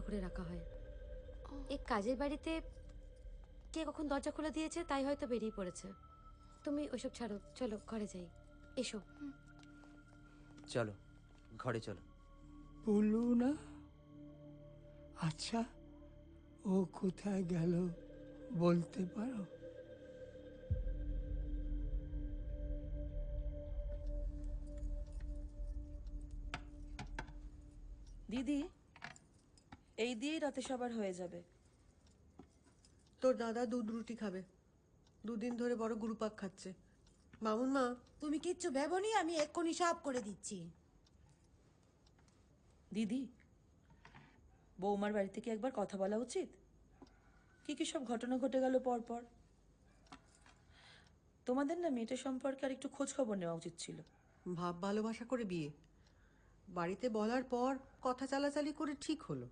করে রাখা হয়। এই কাজের বাড়িতে কে কখন দরজা খুলে দিয়েছে তাই হয়তো বেরিয়ে পড়েছে। তুমি ওসব ছাড়ো, চলো ঘরে যাই। এসো। চলো ঘরে চলো। বলু না, আচ্ছা ও কোথায় গেল বলতে পারো? দিদি, এই দিয়েই রাতে সবার হয়ে যাবে। তোর দাদা দুধ রুটি খাবে, দুদিন ধরে বড় গুরুপাক খাচ্ছে। মামুন মা, তুমি কিচ্ছু ভেবনি, আমি এক্ষুনি সব করে দিচ্ছি। দিদি, বৌমার বাড়ি থেকে একবার কথা বলা উচিত। কি কি সব ঘটনা ঘটে গেল পরপর। তোমাদের না মেয়েটার সম্পর্কে আর একটু খোঁজ খবর নেওয়া উচিত ছিল। ভাব ভালোবাসা করে বিয়ে, বাড়িতে বলার পর কথা চালাচালি করে ঠিক হলো।